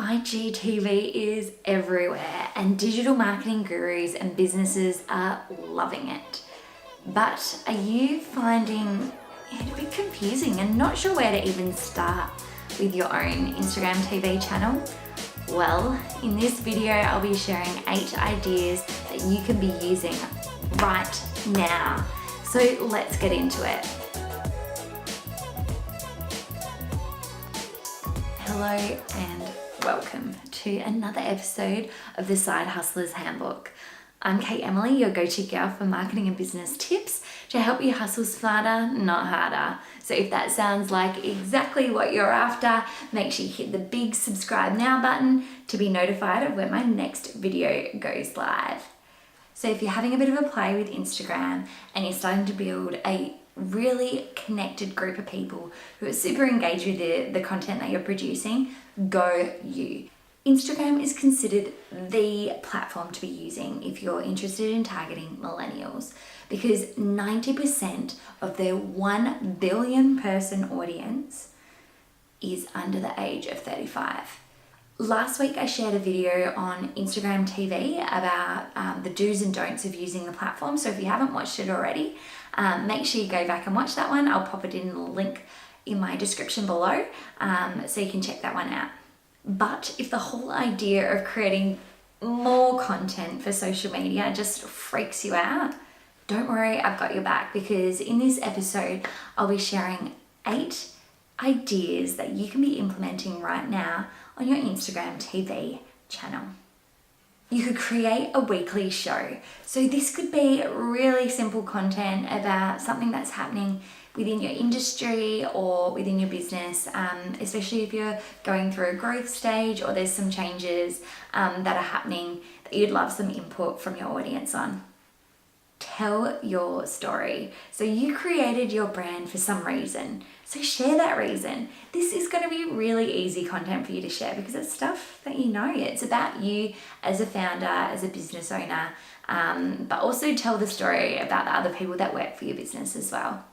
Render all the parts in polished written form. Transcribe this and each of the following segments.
IGTV is everywhere and digital marketing gurus and businesses are loving it. But are you finding it a bit confusing and not sure where to even start with your own Instagram TV channel? Well, in this video, I'll be sharing 8 ideas that you can be using right now. So let's get into it. Hello and welcome to another episode of the Side Hustler's Handbook. I'm Kate Emily, your go-to girl for marketing and business tips to help you hustle smarter, not harder. So if that sounds like exactly what you're after, make sure you hit the big subscribe now button to be notified of when my next video goes live. So if you're having a bit of a play with Instagram and you're starting to build a really connected group of people who are super engaged with the content that you're producing, go you. Instagram is considered the platform to be using if you're interested in targeting millennials, because 90% of their 1 billion person audience is under the age of 35. Last week I shared a video on Instagram TV about the do's and don'ts of using the platform. So if you haven't watched it already, make sure you go back and watch that one. I'll pop it in the link in my description below so you can check that one out. But if the whole idea of creating more content for social media just freaks you out, don't worry, I've got your back, because in this episode, I'll be sharing 8 ideas that you can be implementing right now on your Instagram TV channel. You could create a weekly show. So this could be really simple content about something that's happening within your industry or within your business, especially if you're going through a growth stage or there's some changes that are happening that you'd love some input from your audience on. Tell your story. So you created your brand for some reason. So share that reason. This is going to be really easy content for you to share because it's stuff that you know. It's about you as a founder, as a business owner, but also tell the story about the other people that work for your business as well.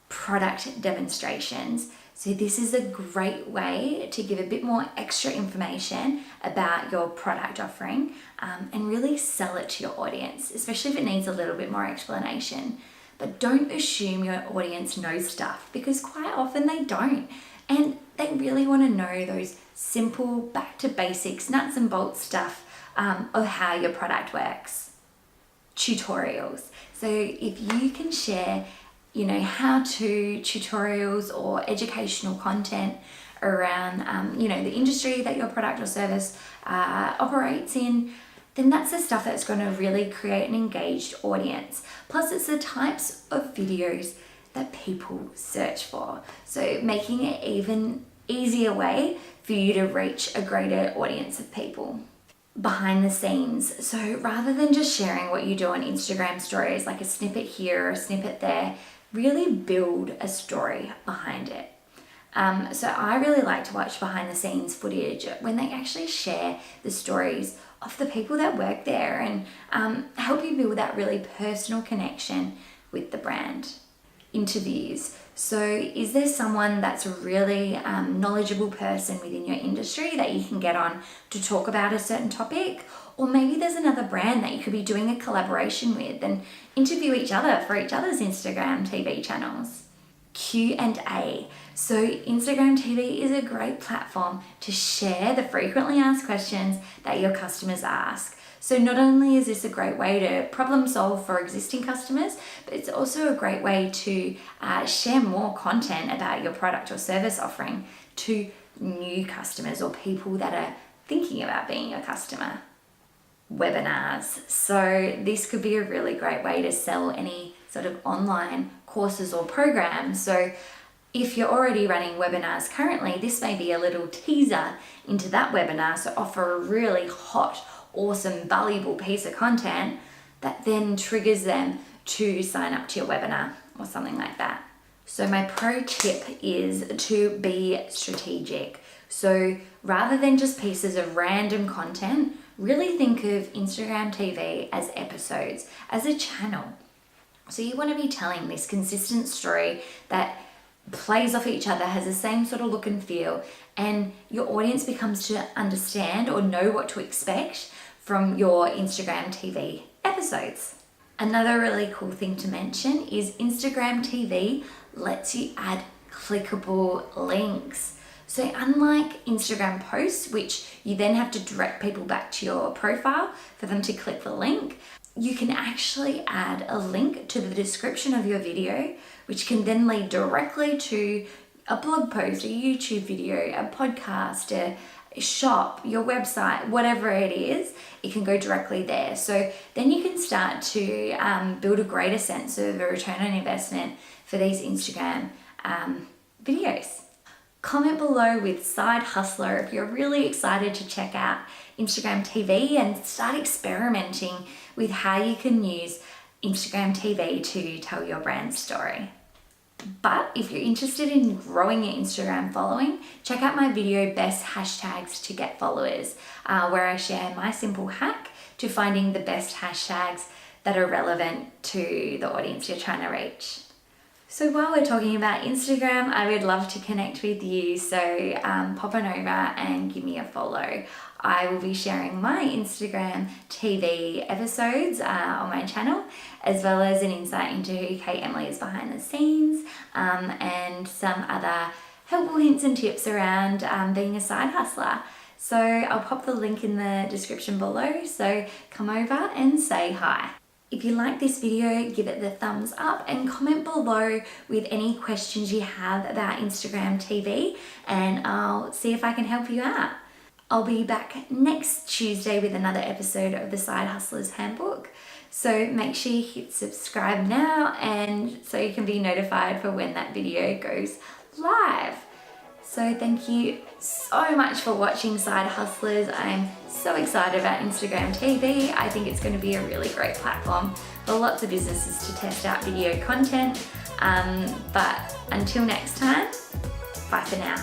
Product demonstrations. So this is a great way to give a bit more extra information about your product offering and really sell it to your audience, especially if it needs a little bit more explanation. But don't assume your audience knows stuff, because quite often they don't. And they really want to know those simple, back to basics, nuts and bolts stuff of how your product works. Tutorials. So if you can share how-to tutorials or educational content around, the industry that your product or service operates in, then that's the stuff that's going to really create an engaged audience. Plus, it's the types of videos that people search for. So making it even easier way for you to reach a greater audience of people. Behind the scenes. So rather than just sharing what you do on Instagram stories, like a snippet here or a snippet there, really build a story behind it. So I really like to watch behind the scenes footage when they actually share the stories of the people that work there and help you build that really personal connection with the brand. Interviews. So is there someone that's a really knowledgeable person within your industry that you can get on to talk about a certain topic? Or maybe there's another brand that you could be doing a collaboration with and interview each other for each other's Instagram TV channels. Q&A. So Instagram TV is a great platform to share the frequently asked questions that your customers ask. So not only is this a great way to problem solve for existing customers, but it's also a great way to share more content about your product or service offering to new customers or people that are thinking about being your customer. Webinars. So this could be a really great way to sell any sort of online courses or programs. So if you're already running webinars currently, this may be a little teaser into that webinar. So offer a really hot, awesome, valuable piece of content that then triggers them to sign up to your webinar or something like that. So my pro tip is to be strategic. So rather than just pieces of random content, really think of Instagram TV as episodes, as a channel. So you want to be telling this consistent story that plays off each other, has the same sort of look and feel, and your audience becomes to understand or know what to expect from your Instagram TV episodes. Another really cool thing to mention is Instagram TV lets you add clickable links. So unlike Instagram posts, which you then have to direct people back to your profile for them to click the link, you can actually add a link to the description of your video, which can then lead directly to a blog post, a YouTube video, a podcast, a shop, your website, whatever it is, it can go directly there. So then you can start to build a greater sense of a return on investment for these Instagram videos. Comment below with Side Hustler if you're really excited to check out Instagram TV and start experimenting with how you can use Instagram TV to tell your brand story. But if you're interested in growing your Instagram following, check out my video, Best Hashtags to Get Followers, where I share my simple hack to finding the best hashtags that are relevant to the audience you're trying to reach. So while we're talking about Instagram, I would love to connect with you, so pop on over and give me a follow. I will be sharing my Instagram TV episodes on my channel, as well as an insight into who Kate Emily is behind the scenes, and some other helpful hints and tips around being a side hustler. So I'll pop the link in the description below, so come over and say hi. If you like this video, give it the thumbs up and comment below with any questions you have about Instagram TV, and I'll see if I can help you out. I'll be back next Tuesday with another episode of the Side Hustlers Handbook. So make sure you hit subscribe now, and so you can be notified for when that video goes live. So thank you so much for watching Side Hustlers. I'm so excited about Instagram TV. I think it's going to be a really great platform for lots of businesses to test out video content. But until next time, bye for now.